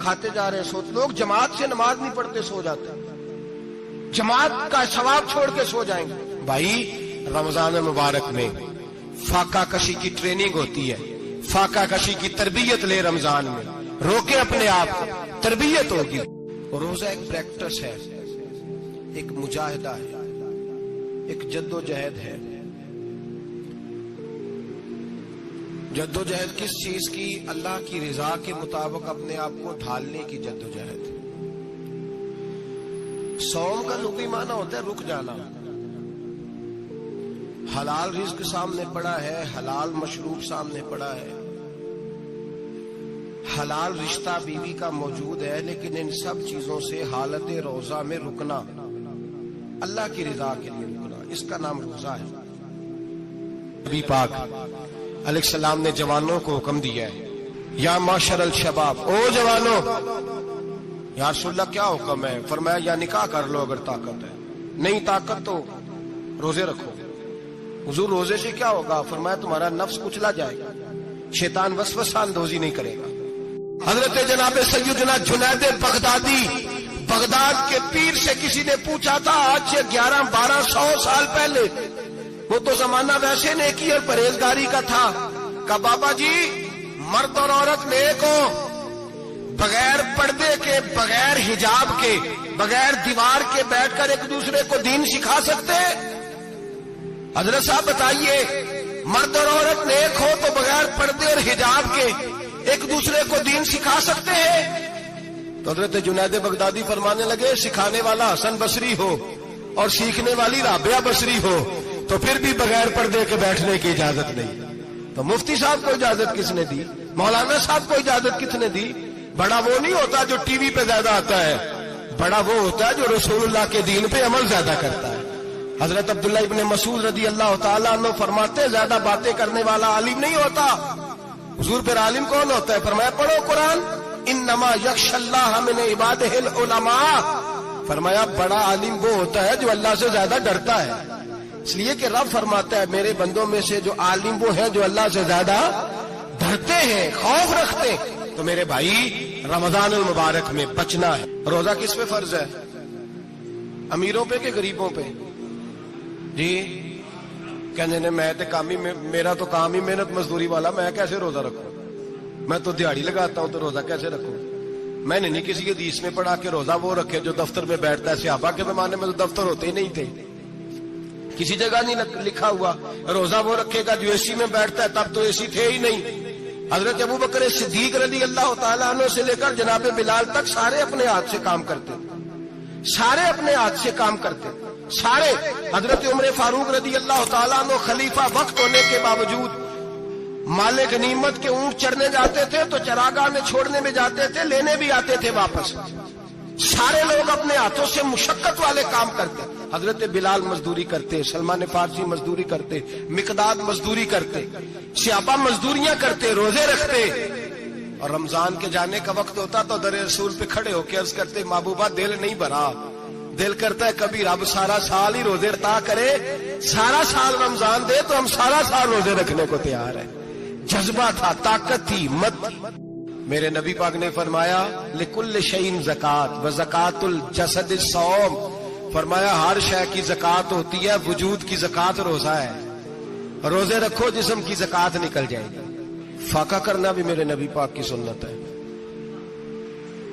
کھاتے جا رہے ہیں سوتے. لوگ جماعت سے نماز نہیں پڑھتے سو جاتے ہیں, جماعت کا ثواب چھوڑ کے سو جائیں گے. بھائی رمضان مبارک میں فاقہ کشی کی ٹریننگ ہوتی ہے, فاقہ کشی کی تربیت لے رمضان میں, روکے اپنے آپ کو, تربیت ہوگی. روزہ ایک پریکٹس ہے, ایک مجاہدہ ہے, ایک جد و جہد ہے. جد و جہد کس چیز کی؟ اللہ کی رضا کے مطابق اپنے آپ کو ڈھالنے کی جد و جہد. صوم کا لغوی معنی ہوتا ہے رک جانا. حلال رزق سامنے پڑا ہے, حلال مشروب سامنے پڑا ہے, حلال رشتہ بیوی کا موجود ہے, لیکن ان سب چیزوں سے حالت روزہ میں رکنا, اللہ کی رضا کے لیے رکنا, اس کا نام روزہ ہے. نبی پاک علیہ السلام نے جوانوں کو حکم دیا ہے, یا معاشر الشباب, او جوانوں. یا رسول اللہ کیا حکم ہے؟ فرمایا یا نکاح کر لو اگر طاقت ہے, نہیں طاقت تو روزے رکھو. حضور روزے سے کیا ہوگا؟ فرمایا تمہارا نفس کچلا جائے گا, شیطان وسوسہ اندوزی نہیں کرے گا. حضرت جناب سیدنا جنید بغدادی, بغداد کے پیر سے کسی نے پوچھا تھا آج سے 1100-1200 سال پہلے, وہ تو زمانہ ویسے نیکی اور پرہیزگاری کا تھا, کہا بابا جی مرد اور عورت نیک ہو, بغیر پردے کے, بغیر حجاب کے, بغیر دیوار کے بیٹھ کر ایک دوسرے کو دین سکھا سکتے؟ حضرت صاحب بتائیے, مرد اور عورت نیک ہو تو بغیر پردے اور حجاب کے ایک دوسرے کو دین سکھا سکتے ہیں؟ تو حضرت جنید بغدادی فرمانے لگے سکھانے والا حسن بصری ہو اور سیکھنے والی رابعہ بصری ہو تو پھر بھی بغیر پردے کے بیٹھنے کی اجازت نہیں. تو مفتی صاحب کو اجازت کس نے دی؟ مولانا صاحب کو اجازت کس نے دی؟ بڑا وہ نہیں ہوتا جو ٹی وی پہ زیادہ آتا ہے, بڑا وہ ہوتا ہے جو رسول اللہ کے دین پہ عمل زیادہ کرتا ہے. حضرت عبداللہ ابن مسعود رضی اللہ تعالیٰ عنہ فرماتے زیادہ باتیں کرنے والا عالم نہیں ہوتا. حضور پھر عالم کون ہوتا ہے؟ فرمایا پڑھو قرآن, انما یخشی اللہ من عبادہ العلماء. فرمایا بڑا عالم وہ ہوتا ہے جو اللہ سے زیادہ ڈرتا ہے, اس لیے کہ رب فرماتا ہے میرے بندوں میں سے جو عالم وہ ہیں جو اللہ سے زیادہ ڈرتے ہیں, خوف رکھتے ہیں. تو میرے بھائی رمضان المبارک میں بچنا ہے. روزہ کس پہ فرض ہے؟ امیروں پہ کہ غریبوں پہ؟ جی کہنے نے میں میرا تو کام ہی محنت مزدوری والا, میں کیسے روزہ رکھوں؟ میں تو دیہڑی لگاتا ہوں تو روزہ کیسے رکھوں؟ میں نے نہیں کسی حدیث میں پڑھا کہ روزہ وہ رکھے جو دفتر میں بیٹھتا ہے. صحابہ کے زمانے میں تو دفتر ہوتے ہی نہیں تھے, کسی جگہ نہیں لکھا ہوا روزہ وہ رکھے گا جو اے سی میں بیٹھتا ہے, تب تو اے سی تھے ہی نہیں. حضرت ابو بکر صدیق رضی اللہ تعالیٰ عنہ سے لے کر جناب بلال تک سارے اپنے ہاتھ سے کام کرتے, سارے اپنے ہاتھ سے کام کرتے, سارے. حضرت عمر فاروق رضی اللہ تعالیٰ عنہ خلیفہ وقت ہونے کے باوجود مال غنیمت کے اونٹ چرنے جاتے تھے تو چراگاہ میں چھوڑنے میں جاتے تھے, لینے بھی آتے تھے واپس. سارے لوگ اپنے ہاتھوں سے مشقت والے کام کرتے. حضرت بلال مزدوری کرتے, سلمان فارسی مزدوری کرتے, مقداد مزدوری کرتے, صحابہ مزدوریاں کرتے, روزے رکھتے. اور رمضان کے جانے کا وقت ہوتا تو در رسول پہ کھڑے ہو کے عرض کرتے محبوبہ دل نہیں بھرا, دل کرتا ہے کبھی رب سارا سال ہی روزے عطا کرے, سارا سال رمضان دے تو ہم سارا سال روزے رکھنے کو تیار ہیں. جذبہ تھا, طاقت تھی, ہمت تھی. میرے نبی پاک نے فرمایا لکل شیء زکات و زکات الجسد الصوم. فرمایا ہر شے کی زکات ہوتی ہے, وجود کی زکات روزہ ہے. روزے رکھو جسم کی زکات نکل جائے گی. فاقہ کرنا بھی میرے نبی پاک کی سنت ہے,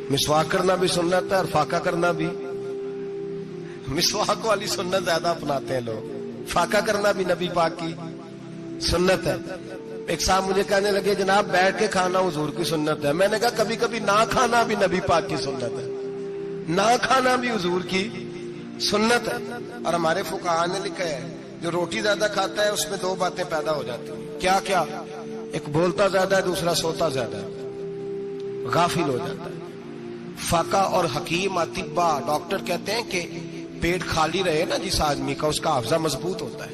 مسواک کرنا بھی سنت ہے, اور فاقہ کرنا بھی. مسواک والی سنت زیادہ اپناتے ہیں لوگ, فاقہ کرنا بھی نبی پاک کی سنت ہے. ایک صاحب مجھے کہنے لگے جناب بیٹھ کے کھانا حضور کی سنت ہے. میں نے کہا کبھی کبھی نہ کھانا بھی نبی پاک کی سنت ہے, نہ کھانا بھی حضور کی سنت ہے. اور ہمارے فقہاء نے لکھا ہے جو روٹی زیادہ کھاتا ہے اس میں دو باتیں پیدا ہو جاتی ہیں. کیا کیا؟ ایک بولتا زیادہ ہے, دوسرا سوتا زیادہ ہے, غافل ہو جاتا ہے. فقہ اور حکیم اطباء ڈاکٹر کہتے ہیں کہ پیٹ خالی رہے نا جس آدمی کا, اس کا حافظہ مضبوط ہوتا ہے,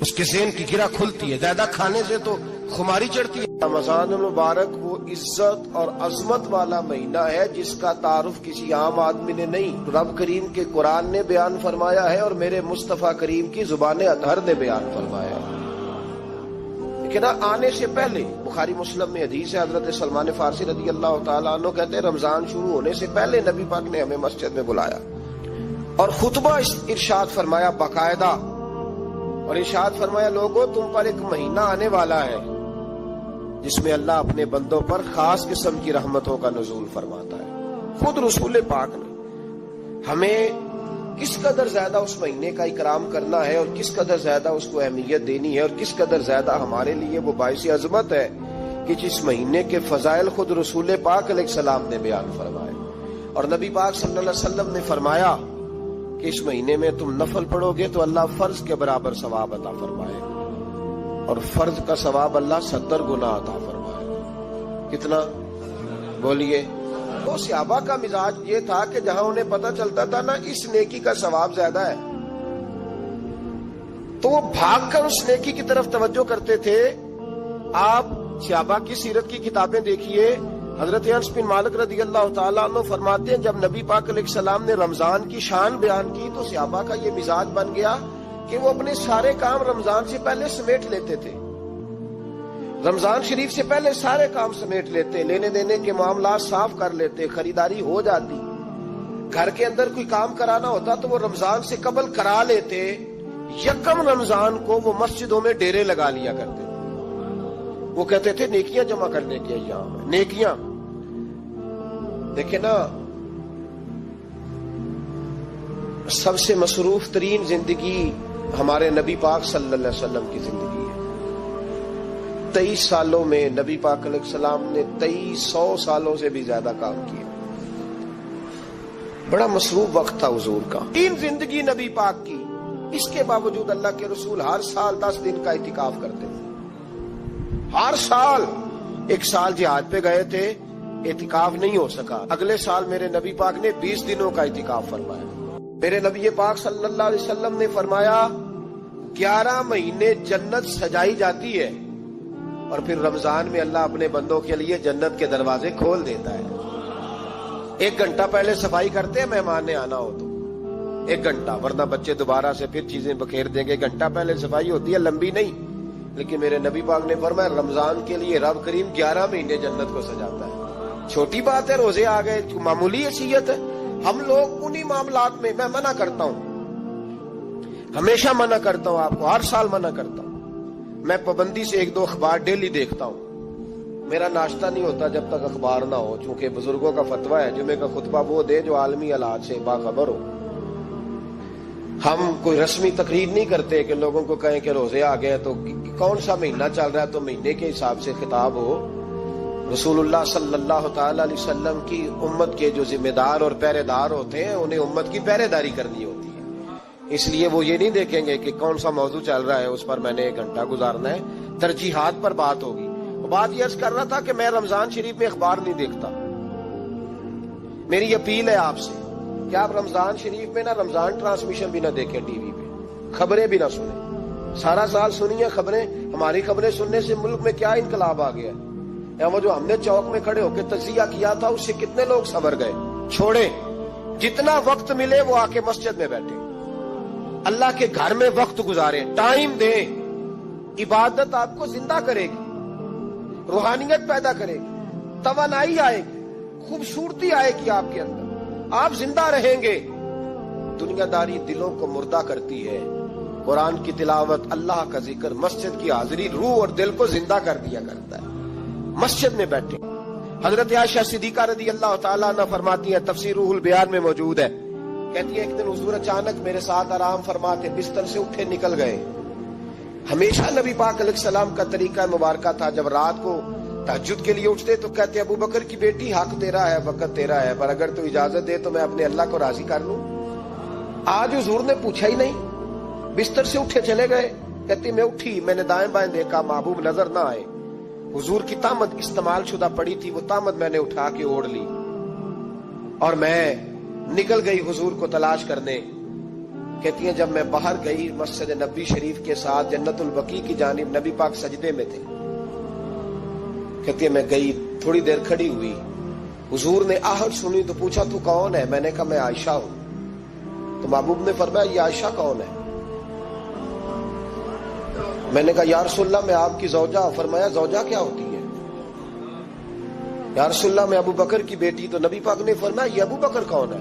اس کے ذہن کی گرہ کھلتی ہے. زیادہ کھانے سے تو خماری چڑھتی ہے. رمضان المبارک وہ عزت اور عظمت والا مہینہ ہے جس کا تعارف کسی عام آدمی نے نہیں. رب کریم کے قرآن نے بیان فرمایا ہے اور میرے مصطفیٰ کریم کی زبان اطہر نے بیان فرمایا ہے. کہ نہ آنے سے پہلے بخاری مسلم میں حدیث ہے، حضرت سلمان فارسی رضی اللہ تعالیٰ عنہ کہتے ہیں رمضان شروع ہونے سے پہلے نبی پاک نے ہمیں مسجد میں بلایا اور خطبہ ارشاد فرمایا باقاعدہ، اور ارشاد فرمایا لوگوں تم پر ایک مہینہ آنے والا ہے جس میں اللہ اپنے بندوں پر خاص قسم کی رحمتوں کا نزول فرماتا ہے۔ خود رسول پاک نے ہمیں کس قدر زیادہ اس مہینے کا اکرام کرنا ہے اور کس قدر زیادہ اس کو اہمیت دینی ہے اور کس قدر زیادہ ہمارے لیے وہ باعث عظمت ہے کہ جس مہینے کے فضائل خود رسول پاک علیہ السلام نے بیان فرمائے، اور نبی پاک صلی اللہ علیہ وسلم نے فرمایا کہ اس مہینے میں تم نفل پڑھو گے تو اللہ فرض کے برابر ثواب عطا فرمائے گا، اور فرض کا ثواب اللہ 70 گنا عطا فرمائے۔ کتنا بولیے؟ تو صحابہ کا مزاج یہ تھا کہ جہاں انہیں پتہ چلتا تھا نا اس نیکی کا ثواب زیادہ ہے تو وہ بھاگ کر اس نیکی کی طرف توجہ کرتے تھے۔ آپ صحابہ کی سیرت کی کتابیں دیکھیے، حضرت انس بن مالک رضی اللہ تعالیٰ عنہ فرماتے ہیں جب نبی پاک علیہ السلام نے رمضان کی شان بیان کی تو صحابہ کا یہ مزاج بن گیا کہ وہ اپنے سارے کام رمضان سے پہلے سمیٹ لیتے تھے، رمضان شریف سے پہلے سارے کام سمیٹ لیتے، لینے دینے کے معاملات صاف کر لیتے، خریداری ہو جاتی، گھر کے اندر کوئی کام کرانا ہوتا تو وہ رمضان سے قبل کرا لیتے، یکم رمضان کو وہ مسجدوں میں ڈیرے لگا لیا کرتے، وہ کہتے تھے نیکیاں جمع کرنے کے ایام ہیں، نیکیاں۔ دیکھیں نا سب سے مصروف ترین زندگی ہمارے نبی پاک صلی اللہ علیہ وسلم کی زندگی ہے۔ 23 سالوں میں نبی پاک علیہ السلام نے 2300 سالوں سے بھی زیادہ کام کیا، بڑا مصروف وقت تھا حضور کا، تین زندگی نبی پاک کی۔ اس کے باوجود اللہ کے رسول ہر سال 10 دن کا اعتکاف کرتے تھے، ہر سال۔ ایک سال جہاد پہ گئے تھے، اعتکاف نہیں ہو سکا، اگلے سال میرے نبی پاک نے 20 دنوں کا اعتکاف فرمایا۔ میرے نبی پاک صلی اللہ علیہ وسلم نے فرمایا 11 مہینے جنت سجائی جاتی ہے اور پھر رمضان میں اللہ اپنے بندوں کے لیے جنت کے دروازے کھول دیتا ہے۔ 1 گھنٹہ پہلے صفائی کرتے ہیں مہمان نے آنا ہو تو 1 گھنٹہ، ورنہ بچے دوبارہ سے پھر چیزیں بکھیر دیں گے، 1 گھنٹہ پہلے صفائی ہوتی ہے، لمبی نہیں۔ لیکن میرے نبی پاک نے فرمایا رمضان کے لیے رب کریم 11 مہینے جنت کو سجاتا ہے۔ چھوٹی بات ہے، روزے آ گئے، معمولی حیثیت ہے۔ ہم لوگ انہی معاملات میں، میں منع کرتا ہوں، ہمیشہ منع کرتا ہوں، آپ کو ہر سال منع کرتا ہوں، میں پابندی سے 1-2 اخبار ڈیلی دیکھتا ہوں، میرا ناشتہ نہیں ہوتا جب تک اخبار نہ ہو، چونکہ بزرگوں کا فتویٰ ہے جمعے کا خطبہ وہ دے جو عالمی حالات سے باخبر ہو۔ ہم کوئی رسمی تقریر نہیں کرتے کہ لوگوں کو کہیں کہ روزے آ گئے تو کون سا مہینہ چل رہا ہے تو مہینے کے حساب سے خطاب ہو۔ رسول اللہ صلی اللہ تعالی علیہ وسلم کی امت کے جو ذمہ دار اور پہرے دار ہوتے ہیں انہیں امت کی پہرے داری کرنی ہوتی ہے، اس لیے وہ یہ نہیں دیکھیں گے کہ کون سا موضوع چل رہا ہے اس پر میں نے 1 گھنٹہ گزارنا ہے، ترجیحات پر بات ہوگی۔ بات یہ عرض کر رہا تھا کہ میں رمضان شریف میں اخبار نہیں دیکھتا، میری اپیل ہے آپ سے کہ آپ رمضان شریف میں نہ رمضان ٹرانسمیشن بھی نہ دیکھیں، ٹی وی پہ خبریں بھی نہ سنیں، سارا سال سنیے خبریں، ہماری خبریں سننے سے ملک میں کیا انقلاب آ گیا ہے، یا وہ جو ہم نے چوک میں کھڑے ہو کے تجزیہ کیا تھا اس سے کتنے لوگ سنور گئے۔ چھوڑے، جتنا وقت ملے وہ آ کے مسجد میں بیٹھے، اللہ کے گھر میں وقت گزاریں، ٹائم دیں، عبادت آپ کو زندہ کرے گی، روحانیت پیدا کرے گی، توانائی آئے گی، خوبصورتی آئے گی آپ کے اندر، آپ زندہ رہیں گے۔ دنیا داری دلوں کو مردہ کرتی ہے، قرآن کی تلاوت، اللہ کا ذکر، مسجد کی حاضری روح اور دل کو زندہ کر دیا کرتا ہے۔ مسجد میں بیٹھے، حضرت عائشہ صدیقہ رضی اللہ تعالیٰ عنہ فرماتی ہیں، تفسیر روح البیان میں موجود ہے، کہتی ہے ایک دن حضور اچانک میرے ساتھ آرام فرماتے بستر سے اٹھے نکل گئے۔ ہمیشہ نبی پاک علیہ السلام کا طریقہ مبارکہ تھا جب رات کو تہجد کے لیے اٹھتے تو کہتے ابو بکر کی بیٹی حق تیرا ہے، وقت تیرا ہے، پر اگر تو اجازت دے تو میں اپنے اللہ کو راضی کر لوں۔ آج حضور نے پوچھا ہی نہیں، بستر سے اٹھے چلے گئے، کہتی میں اٹھی، میں نے دائیں بائیں دیکھا، محبوب نظر نہ آئے، حضور کی تامت استعمال شدہ پڑی تھی، وہ تامت میں نے اٹھا کے اوڑھ لی اور میں نکل گئی حضور کو تلاش کرنے۔ کہتی ہیں جب میں باہر گئی مسجد نبی شریف کے ساتھ جنت البقیع کی جانب، نبی پاک سجدے میں تھے، کہتی ہے میں گئی، تھوڑی دیر کھڑی ہوئی، حضور نے آہٹ سنی تو پوچھا تو کون ہے؟ میں نے کہا میں عائشہ ہوں۔ تو محبوب نے فرمایا یہ عائشہ کون ہے؟ میں نے کہا یا رسول اللہ میں آپ کی زوجہ. فرمایا زوجہ کیا ہوتی ہے؟ یا رسول اللہ میں ابو بکر کی بیٹی. تو نبی پاک نے فرمایا یہ ابو بکر کون ہے؟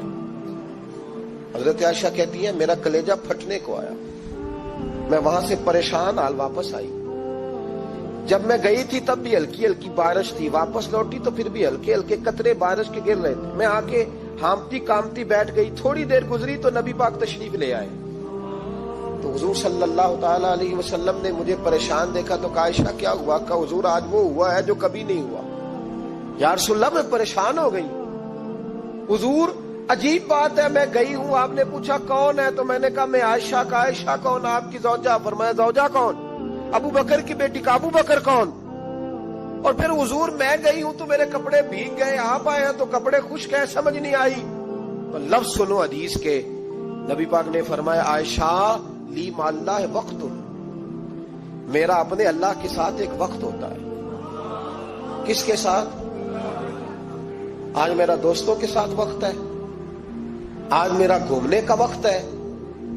حضرت عائشہ کہتی ہے میرا کلیجہ پھٹنے کو آیا. میں وہاں سے پریشان حال واپس آئی. جب میں گئی تھی تب بھی ہلکی ہلکی بارش تھی, واپس لوٹی تو پھر بھی ہلکے ہلکے قطرے بارش کے گر رہے تھے. میں آ کے ہامتی کامتی بیٹھ گئی. تھوڑی دیر گزری تو نبی پاک تشریف لے آئے. تو حضور صلی اللہ تعالی علیہ وسلم نے مجھے پریشان دیکھا تو کہا عائشہ کیا ہوا؟ کہا حضور آج وہ ہوا ہے جو کبھی نہیں ہوا. یا رسول اللہ میں پریشان ہو گئی. حضور عجیب بات ہے, میں گئی ہوں, آپ نے پوچھا کون ہے تو میں نے کہا میں عائشہ. کا عائشہ کون؟ آپ کی زوجہ. فرمایا زوجہ کون؟ ابو بکر کی بیٹی. کا ابو بکر کون؟ اور پھر حضور میں گئی ہوں تو میرے کپڑے بھیگ گئے, آپ آئے ہیں تو کپڑے خشک ہیں, سمجھ نہیں آئی. تو لفظ سنو حدیث کے. نبی پاک نے فرمایا عائشہ لی مع اللہ وقت, میرا اپنے اللہ کے ساتھ ایک وقت ہوتا ہے. کس کے ساتھ؟ آج میرا دوستوں کے ساتھ وقت ہے, آج میرا گھومنے کا وقت ہے,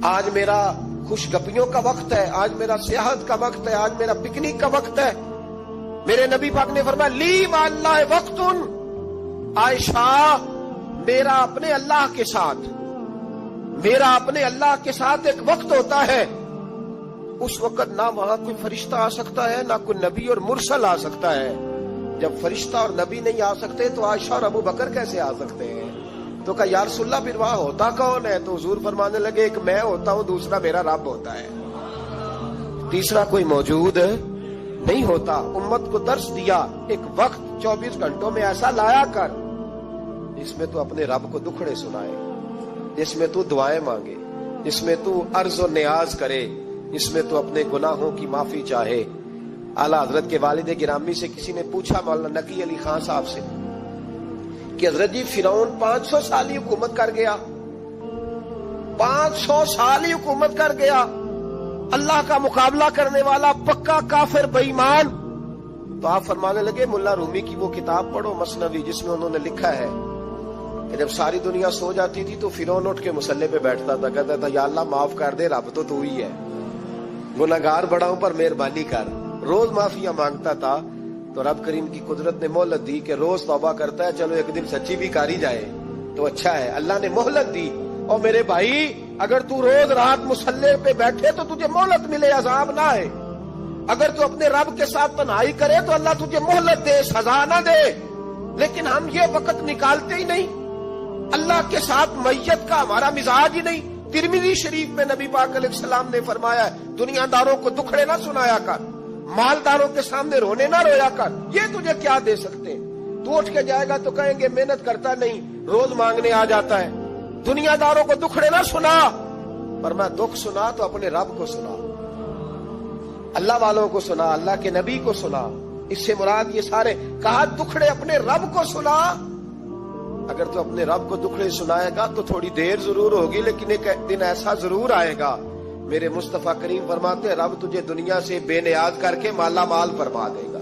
آج میرا خوش گپیوں کا وقت ہے, آج میرا سیاحت کا وقت ہے, آج میرا پکنک کا وقت ہے. میرے نبی پاک نے فرمایا لی مع اللہ وقت, عائشہ میرا اپنے اللہ کے ساتھ, میرا اپنے اللہ کے ساتھ ایک وقت ہوتا ہے. اس وقت نہ وہاں کوئی فرشتہ آ سکتا ہے, نہ کوئی نبی اور مرسل آ سکتا ہے. جب فرشتہ اور نبی نہیں آ سکتے تو عائشہ اور ابو بکر کیسے آ سکتے ہیں؟ تو کہا یا رسول اللہ پھر وہاں ہوتا کون ہے؟ تو حضور فرمانے لگے ایک میں ہوتا ہوں, دوسرا میرا رب ہوتا ہے, تیسرا کوئی موجود نہیں ہوتا. امت کو درس دیا ایک وقت 24 گھنٹوں میں ایسا لایا کر جس میں تو اپنے رب کو دکھڑے سنائے, جس میں تو دعائیں مانگے, جس میں تو عرض و نیاز کرے, جس میں تو اپنے گناہوں کی معافی چاہے. اعلیٰ حضرت کے والد گرامی سے کسی نے پوچھا مولانا نقی علی خان صاحب سے کہ حضرت جی فرعون 500 سال ہی حکومت کر گیا, 500 سال ہی حکومت کر گیا, اللہ کا مقابلہ کرنے والا پکا کافر بے ایمان. تو آپ فرمانے لگے ملا رومی کی وہ کتاب پڑھو مثنوی, جس میں انہوں نے لکھا ہے کہ جب ساری دنیا سو جاتی تھی تو فرعون اٹھ کے مصلے پہ بیٹھتا تھا, کہتا تھا یا اللہ معاف کر دے, رب تو ہی ہے, گناہگار بڑا ہوں پر مہربانی کر. روز معافیاں مانگتا تھا تو رب کریم کی قدرت نے مہلت دی کہ روز توبہ کرتا ہے, چلو ایک دن سچی بھی کاری جائے تو اچھا ہے. اللہ نے مہلت دی. اور میرے بھائی اگر تو روز رات مصلے پہ بیٹھے تو تجھے مہلت ملے, عذاب نہ آئے. اگر تو اپنے رب کے ساتھ تنہائی کرے تو اللہ تجھے مہلت دے, سزا نہ دے. لیکن ہم یہ وقت نکالتے ہی نہیں, اللہ کے ساتھ میت کا ہمارا مزاج ہی نہیں. ترمذی شریف میں نبی پاک علیہ السلام نے فرمایا دنیا داروں کو دکھڑے نہ سنایا کر, مالداروں کے سامنے رونے نہ رویا کر, یہ تجھے کیا دے سکتے. تو اٹھ کے جائے گا تو کہیں گے محنت کرتا نہیں, روز مانگنے آ جاتا ہے. دنیا داروں کو دکھڑے نہ سنا, پر میں دکھ سنا تو اپنے رب کو سنا, اللہ والوں کو سنا, اللہ کے نبی کو سنا. اس سے مراد یہ سارے کہا دکھڑے اپنے رب کو سنا. اگر تو اپنے رب کو دکھڑے سنائے گا تو تھوڑی دیر ضرور ہوگی, لیکن ایک دن ایسا ضرور آئے گا. میرے مصطفیٰ کریم فرماتے رب تجھے دنیا سے بے نیاز کر کے مالا مال فرما دے گا.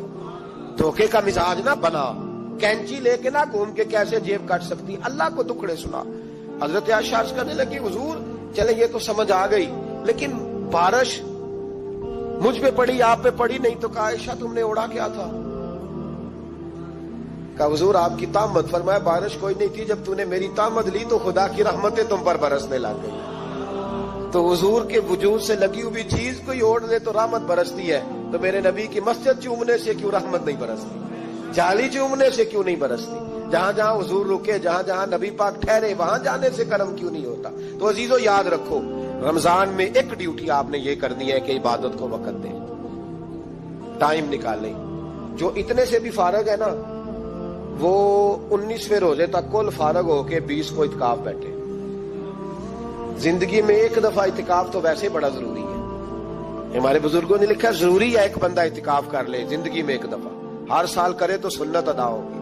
دھوکے کا مزاج نہ بنا, کینچی لے کے نہ گھوم کے کیسے جیب کاٹ سکتی, اللہ کو دکھڑے سنا. حضرت عائشہ عرض کرنے لگی حضور چلے یہ تو سمجھ آ گئی, لیکن بارش مجھ پہ پڑی آپ پہ پڑی نہیں. تو کہا عائشہ تم نے اڑا کیا تھا؟ کہا حضور آپ کی تامت. فرمایا بارش کوئی نہیں تھی, جب تو نے میری تامت لی تو خدا کی رحمتیں تم پر برسنے لگ گئی. تو حضور کے وجود سے لگی ہوئی چیز کوئی اوڑھ لے تو رحمت برستی ہے, تو میرے نبی کی مسجد چومنے سے کیوں رحمت نہیں برستی, جالی چومنے سے کیوں نہیں برستی, جہاں جہاں حضور رکے, جہاں جہاں نبی پاک ٹھہرے وہاں جانے سے کرم کیوں نہیں ہوتا. تو عزیزو یاد رکھو رمضان میں ایک ڈیوٹی آپ نے یہ کرنی ہے کہ عبادت کو وقت دیں, ٹائم نکالیں. جو اتنے سے بھی فارغ ہے نا وہ 19ویں روزے تک کل فارغ ہو کے 20 کو اعتکاف بیٹھے. زندگی میں ایک دفعہ اعتکاف تو ویسے بڑا ضروری ہے. ہمارے بزرگوں نے لکھا ضروری ہے ایک بندہ اعتکاف کر لے زندگی میں ایک دفعہ, ہر سال کرے تو سنت ادا ہوگی.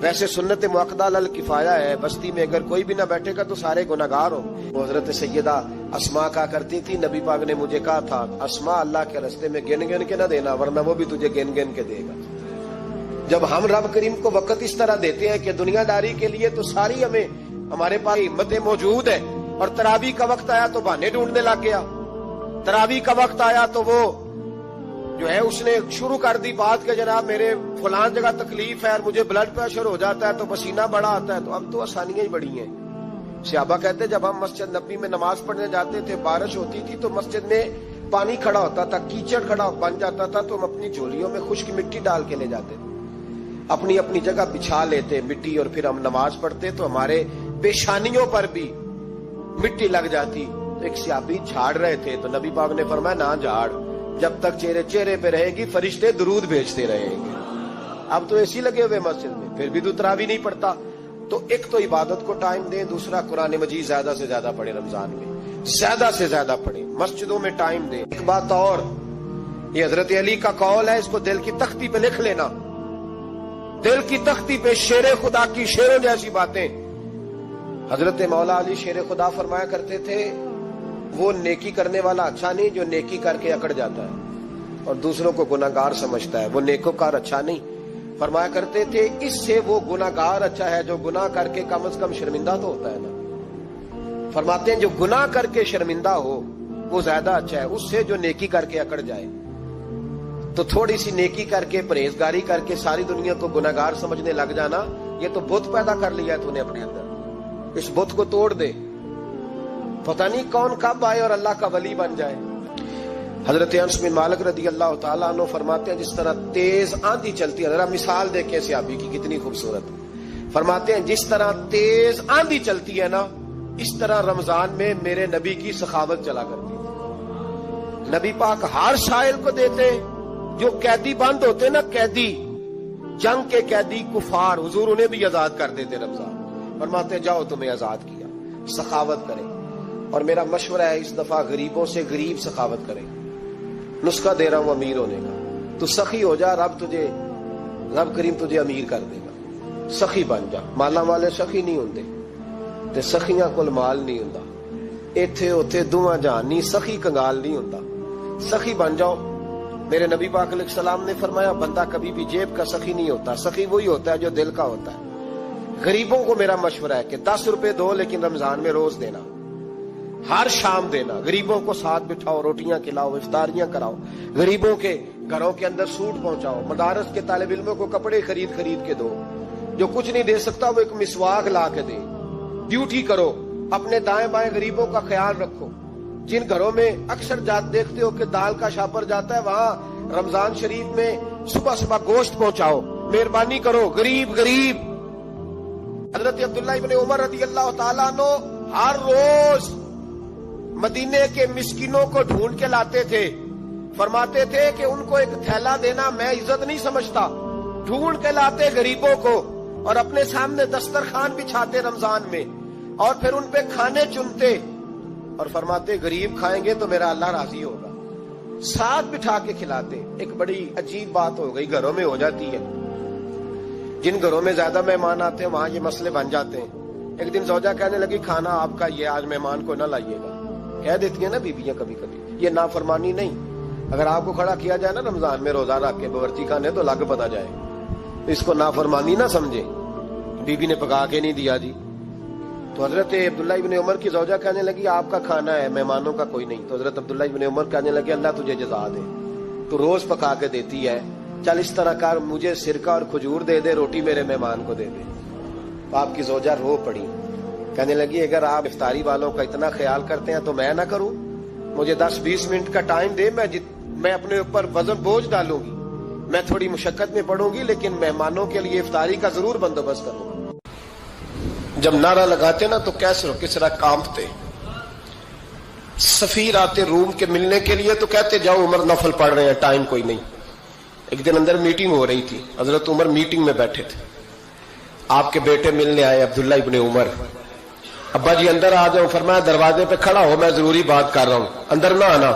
ویسے سنت مؤکدہ علی الکفایہ ہے, بستی میں اگر کوئی بھی نہ بیٹھے گا تو سارے گناہگار ہوں. وہ حضرت سیدہ اسماء کہا کرتی تھی نبی پاک نے مجھے کہا تھا اسماء اللہ کے راستے میں گن گن کے نہ دینا ورنہ وہ بھی تجھے گن گن کے دے گا. جب ہم رب کریم کو وقت اس طرح دیتے ہیں کہ دنیا داری کے لیے تو ساری ہمارے پاس ہمتیں موجود ہیں, اور تراویح کا وقت آیا تو بہانے ڈھونڈنے لگ گیا, تراویح کا وقت آیا تو وہ جو ہے اس نے شروع کر دی بات کہ جناب میرے فلان جگہ تکلیف ہے اور مجھے بلڈ پریشر ہو جاتا ہے تو پسینہ بڑا آتا ہے، تو اب تو آسانیاں ہی بڑی ہیں۔ صحابہ کہتے ہیں جب ہم مسجد نبی میں نماز پڑھنے جاتے تھے، بارش ہوتی تھی تو مسجد میں پانی کھڑا ہوتا تھا، کیچڑ کھڑا بن جاتا تھا، تو ہم اپنی جھولیوں میں خشک مٹی ڈال کے لے جاتے تھے، اپنی اپنی جگہ بچھا لیتے مٹی، اور پھر ہم نماز پڑھتے تو ہمارے پیشانیوں پر بھی مٹی لگ جاتی۔ تو ایک صحابی جھاڑ رہے تھے تو نبی پاک نے فرمایا نہ جھاڑ، جب تک چہرے پہ رہے گی فرشتے درود بھیجتے رہیں گے۔ اب تو ایسی لگے ہوئے مسجد میں، پھر بھی تو تراویح نہیں پڑھتا۔ تو ایک تو عبادت کو ٹائم دیں، دوسرا قرآن مجید زیادہ سے زیادہ پڑھیں، رمضان میں زیادہ سے زیادہ پڑھیں، مسجدوں میں ٹائم دیں۔ ایک بات اور، یہ حضرت علی کا قول ہے، اس کو دل کی تختی پہ لکھ لینا، دل کی تختی پہ شیر خدا کی شیروں جیسی باتیں۔ حضرت مولا علی شیر خدا فرمایا کرتے تھے، وہ نیکی کرنے والا اچھا نہیں جو نیکی کر کے اکڑ جاتا ہے اور دوسروں کو گناہگار سمجھتا ہے، وہ نیکوکار اچھا نہیں۔ فرمایا کرتے تھے اس سے وہ گناہگار اچھا ہے جو گناہ کر کے کم از کم شرمندہ تو ہوتا ہے نا۔ فرماتے ہیں جو گناہ کر کے شرمندہ ہو وہ زیادہ اچھا ہے اس سے جو نیکی کر کے اکڑ جائے۔ تو تھوڑی سی نیکی کر کے پرہیزگاری کر کے ساری دنیا کو گناہگار سمجھنے لگ جانا، یہ تو بت پیدا کر لیا ہے تو نے اپنے اندر، اس بت کو توڑ دے، پتہ نہیں کون کب آئے اور اللہ کا ولی بن جائے۔ حضرت انس بن مالک رضی اللہ تعالیٰ عنہ فرماتے ہیں جس طرح تیز آندھی چلتی ہے، ذرا مثال دیکھیں صحابی کی کتنی خوبصورت، فرماتے ہیں جس طرح تیز آندھی چلتی ہے نا، اس طرح رمضان میں میرے نبی کی سخاوت چلا کرتی ہے۔ نبی پاک ہر سائل کو دیتے، جو قیدی بند ہوتے نا، قیدی جنگ کے قیدی کفار، حضور انہیں بھی آزاد کر دیتے رمضان، فرماتے جاؤ تمہیں آزاد کیا، سخاوت کریں۔ اور میرا مشورہ ہے اس دفعہ غریبوں سے غریب سخاوت کریں، نسخہ دے رہا ہوں امیر ہونے کا، تو سخی ہو جا، رب کریم تجھے امیر کر دے گا، سخی بن جا۔ مالا والے سخی نہیں ہوندے تے سخیاں کول مال نہیں ہوندا، ایتھے اوتھے دوواں جہان نہیں، سخی کنگال نہیں ہوندا، سخی بن جاؤ۔ میرے نبی پاک علیہ السلام نے فرمایا بندہ کبھی بھی جیب کا سخی نہیں ہوتا، سخی وہی ہوتا ہے جو دل کا ہوتا ہے۔ غریبوں کو میرا مشورہ ہے کہ 10 روپے دو، لیکن رمضان میں روز دینا، ہر شام دینا، غریبوں کو ساتھ بٹھاؤ، روٹیاں کھلاؤ، افطاریاں کراؤ، غریبوں کے گھروں کے اندر سوٹ پہنچاؤ، مدارس کے طالب علموں کو کپڑے خرید کے دو، جو کچھ نہیں دے سکتا وہ ایک مسواک لا کے دے، ڈیوٹی کرو، اپنے دائیں بائیں غریبوں کا خیال رکھو۔ جن گھروں میں اکثر دیکھتے ہو کہ دال کا شاپر جاتا ہے، وہاں رمضان شریف میں صبح گوشت پہنچاؤ، مہربانی کرو، غریب۔ حضرت عبداللہ ابن عمر رضی اللہ تعالیٰ عنہ ہر روز مدینے کے مسکینوں کو ڈھونڈ کے لاتے تھے، فرماتے تھے کہ ان کو ایک تھیلا دینا میں عزت نہیں سمجھتا، ڈھونڈ کے لاتے غریبوں کو اور اپنے سامنے دسترخوان بچھاتے رمضان میں، اور پھر ان پہ کھانے چنتے اور فرماتے غریب کھائیں گے تو میرا اللہ راضی ہوگا، ساتھ بٹھا کے کھلاتے۔ ایک بڑی عجیب بات ہو گئی، گھروں میں ہو جاتی ہے، جن گھروں میں زیادہ مہمان آتے ہیں وہاں یہ مسئلے بن جاتے ہیں۔ ایک دن زوجہ کہنے لگی کھانا آپ کا یہ آج مہمان کو نہ لائیے گا، کہہ دیتی ہیں نا بیویاں کبھی کبھی، یہ نافرمانی نہیں، اگر آپ کو کھڑا کیا جائے نا رمضان میں روزہ رکھ کے باورچی خانے تو لگ پتا جائے، اس کو نافرمانی نہ سمجھے، بیوی نے پکا کے نہیں دیا جی۔ تو حضرت عبداللہ ابن عمر کی زوجہ کہنے لگی آپ کا کھانا ہے، مہمانوں کا کوئی نہیں۔ تو حضرت عبداللہ ابن عمر کہنے لگے اللہ تجھے جزا دے، تو روز پکا کے دیتی ہے، چل اس طرح کر، مجھے سرکہ اور کھجور دے دے، روٹی میرے مہمان کو دے دے۔ تو آپ کی زوجہ رو پڑی، کہنے لگی اگر آپ افطاری والوں کا اتنا خیال کرتے ہیں تو میں نہ کروں، مجھے 10-20 منٹ کا ٹائم دے، میں اپنے اوپر وزن بوجھ ڈالوں گی، میں تھوڑی مشقت میں پڑوں گی، لیکن مہمانوں کے لیے افطاری کا ضرور بندوبست کروں گا۔ جب نعرہ لگاتے نا تو کیسر کس طرح کانپتے۔ سفیر آتے روم کے ملنے کے لیے تو کہتے جاؤ عمر نفل پڑھ رہے ہیں، ٹائم کوئی نہیں۔ ایک دن اندر میٹنگ ہو رہی تھی، حضرت عمر میٹنگ میں بیٹھے تھے، آپ کے بیٹے ملنے آئے عبداللہ ابن عمر، ابا جی اندر آ جاؤ، فرمایا دروازے پہ کھڑا ہو، میں ضروری بات کر رہا ہوں، اندر نہ آنا۔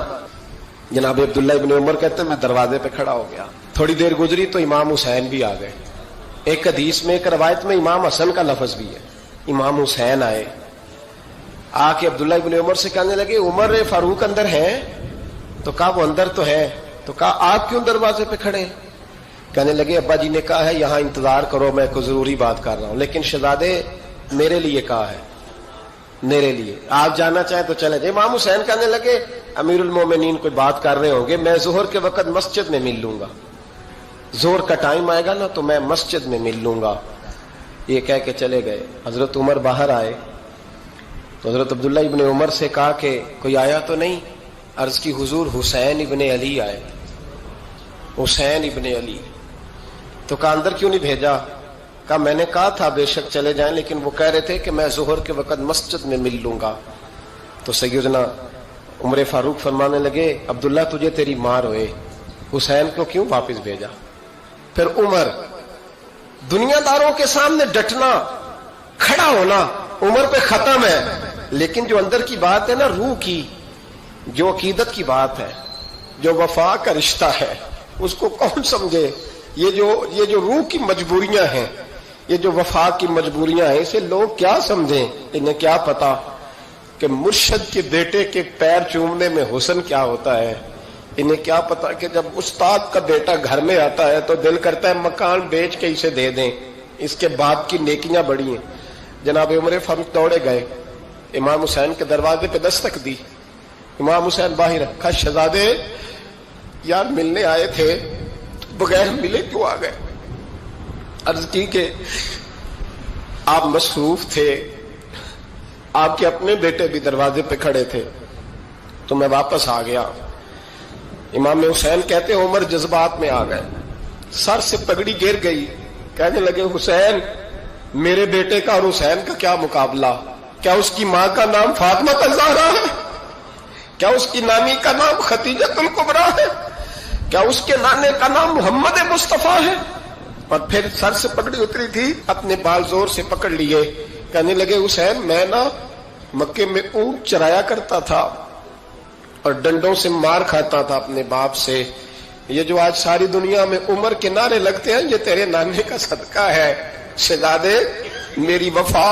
جناب عبداللہ ابن عمر کہتے ہیں میں دروازے پہ کھڑا ہو گیا، تھوڑی دیر گزری تو امام حسین بھی آ گئے، ایک حدیث میں ایک روایت میں امام حسن کا لفظ بھی ہے، امام حسین آئے، آ کے عبداللہ ابن عمر سے کہنے لگے عمر فاروق اندر ہیں؟ تو کہا وہ اندر تو ہے، تو کہا آپ کیوں دروازے پہ کھڑے ہیں؟ کہنے لگے ابا جی نے کہا ہے یہاں انتظار کرو، میں کوئی ضروری بات کر رہا ہوں، لیکن شہزادے میرے لیے کہا ہے، میرے لیے آپ جانا چاہیں تو چلے جائیں. امام حسین کہنے لگے امیر المومنین کوئی بات کر رہے ہوں گے, میں ظہر کے وقت مسجد میں مل لوں گا, ظہر کا ٹائم آئے گا نا تو میں مسجد میں مل لوں گا. یہ کہہ کے چلے گئے. حضرت عمر باہر آئے تو حضرت عبداللہ ابن عمر سے کہا کہ کوئی آیا تو نہیں؟ عرض کی حضور حسین ابن علی آئے. حسین ابن علی. تو کہا اندر کیوں نہیں بھیجا؟ کہا میں نے کہا تھا بے شک چلے جائیں, لیکن وہ کہہ رہے تھے کہ میں ظہر کے وقت مسجد میں مل لوں گا. تو سیدنا عمر فاروق فرمانے لگے عبداللہ تجھے تیری ماں روئے, حسین کو کیوں واپس بھیجا؟ پھر عمر دنیا داروں کے سامنے ڈٹنا, کھڑا ہونا عمر پہ ختم ہے, لیکن جو اندر کی بات ہے نا, روح کی, جو عقیدت کی بات ہے, جو وفا کا رشتہ ہے, اس کو کون سمجھے؟ یہ جو روح کی مجبوریاں ہیں, یہ جو وفا کی مجبوریاں ہیں, اسے لوگ کیا سمجھیں؟ انہیں کیا پتا کہ مرشد کے بیٹے کے پیر چومنے میں حسن کیا ہوتا ہے. انہیں کیا پتا کہ جب استاد کا بیٹا گھر میں آتا ہے تو دل کرتا ہے مکان بیچ کے اسے دے دیں, اس کے باپ کی نیکیاں بڑی ہیں. جناب عمر فاروق دوڑے گئے, امام حسین کے دروازے پہ دستک دی. امام حسین باہر رکھا, شہزادے یار ملنے آئے تھے, بغیر ملے کیوں آ گئے؟ عرض کی کہ آپ مصروف تھے, آپ کے اپنے بیٹے بھی دروازے پہ کھڑے تھے, تو میں واپس آ گیا. امام حسین کہتے ہیں عمر جذبات میں آ گئے, سر سے پگڑی گر گئی, کہنے لگے حسین میرے بیٹے کا اور حسین کا کیا مقابلہ؟ کیا اس کی ماں کا نام فاطمہ الزہرا ہے؟ کیا اس کی نانی کا نام خدیجہ الکبریٰ ہے؟ کیا اس کے نانے کا نام محمد مصطفیٰ ہے؟ اور پھر سر سے پگڑی اتری تھی, اپنے بال زور سے پکڑ لیے, کہنے لگے حسین میں نا مکے میں اونٹ چرایا کرتا تھا اور ڈنڈوں سے مار کھاتا تھا اپنے باپ سے. یہ جو آج ساری دنیا میں عمر کے نعرے لگتے ہیں, یہ تیرے نانے کا صدقہ ہے. شہزادے میری وفا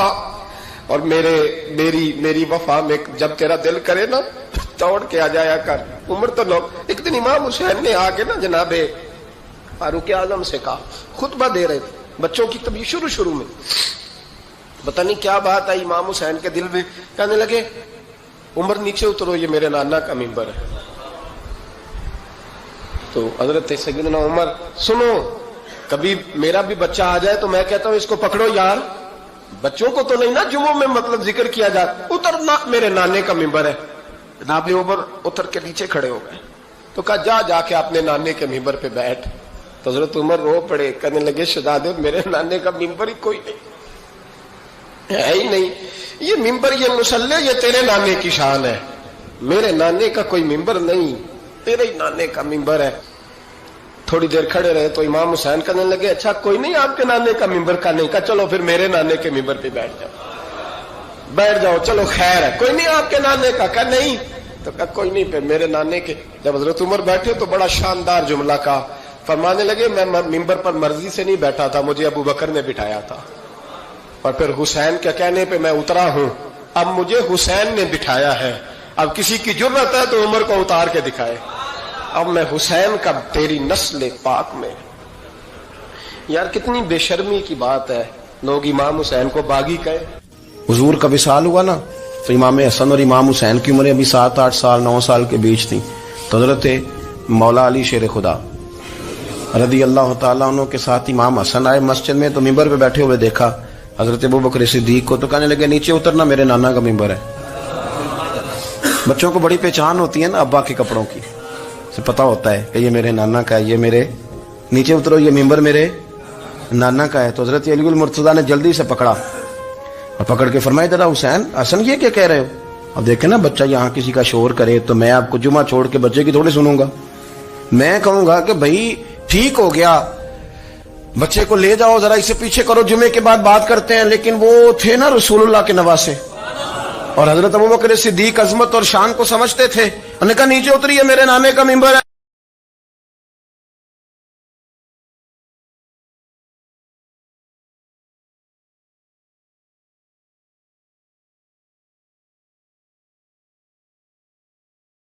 اور میری وفا میں جب تیرا دل کرے نا دوڑ کے آ جایا کر. عمر تو لوگ, ایک دن امام حسین نے آ کے نا جناب فاروق اعظم سے کہا, خطبہ دے رہے تھے بچوں کی تبھی شروع میں, پتہ نہیں کیا بات آئی امام حسین کے دل میں, کہنے لگے عمر نیچے اترو, یہ میرے نانا کا ممبر ہے. تو حضرت سیدنا عمر, سنو کبھی میرا بھی بچہ آ جائے تو میں کہتا ہوں اس کو پکڑو یار, بچوں کو تو نہیں نا جمعوں میں مطلب ذکر کیا جاتا, اترنا میرے نانے کا ممبر ہے. جناب عمر اتر کے نیچے کھڑے ہو گئے, تو کہا جا کے اپنے نانے کے ممبر پہ بیٹھ. تو حضرت عمر رو پڑے, کہنے لگے شہزادے میرے نانے کا ممبر ہی کوئی نہیں ہے ہی نہیں, یہ ممبر یہ مصلی یہ تیرے نانے کی شان ہے, میرے نانے کا کوئی ممبر نہیں, تیرے ہی نانے کا ممبر ہے. تھوڑی دیر کھڑے رہے تو امام حسین کہنے لگے اچھا کوئی نہیں آپ کے نانے کا ممبر کا نہیں, کہا چلو پھر میرے نانے کے ممبر پہ بیٹھ جاؤ, چلو خیر ہے, کوئی نہیں آپ کے نانے کا, کہا نہیں, تو کہا کوئی نہیں پھر میرے نانے کے. جب حضرت عمر بیٹھے تو بڑا شاندار جملہ کہا, فرمانے لگے میں ممبر پر مرضی سے نہیں بیٹھا تھا, مجھے ابو بکر نے بٹھایا تھا, اور پھر حسین کے کہنے پہ میں اترا ہوں, اب مجھے حسین نے بٹھایا ہے, اب کسی کی جرأت ہے تو عمر کو اتار کے دکھائے, اب میں حسین کا تیری نسل پاک میں. یار کتنی بے شرمی کی بات ہے, لوگ امام حسین کو باغی کہے. حضور کا وصال ہوا نا تو امام حسن اور امام حسین کی عمریں ابھی 7-8 سال 9 سال کے بیچ تھیں. تو حضرت مولا علی شیر خدا رضی اللہ تعالیٰ عنہ کے ساتھ امام حسن آئے مسجد میں, تو ممبر پہ بیٹھے ہوئے دیکھا حضرت ابوبکر صدیق کو, تو کہنے لگے نیچے اترنا میرے نانا کا ممبر ہے. بچوں کو بڑی پہچان ہوتی ہے نا ابا کے کپڑوں کی, سے پتا ہوتا ہے کہ یہ میرے نانا کا ہے, یہ میرے نیچے اترو یہ ممبر میرے نانا کا ہے. تو حضرت علی المرتضیٰ نے جلدی سے پکڑا اور پکڑ کے فرمایا ذرا حسین حسن یہ کیا کہہ رہے ہو؟ اب دیکھیں نا بچہ یہاں کسی کا شور کرے تو میں آپ کو جمعہ چھوڑ کے بچے کی تھوڑی سنوں گا, میں کہوں گا کہ بھائی ٹھیک ہو گیا بچے کو لے جاؤ ذرا اسے پیچھے کرو, جمعے کے بعد بات کرتے ہیں. لیکن وہ تھے نا رسول اللہ کے نواسے, اور حضرت ابوبکر صدیق عظمت اور شان کو سمجھتے تھے, انہوں نے کہا نیچے اتریے میرے نانے کا ممبر ہے.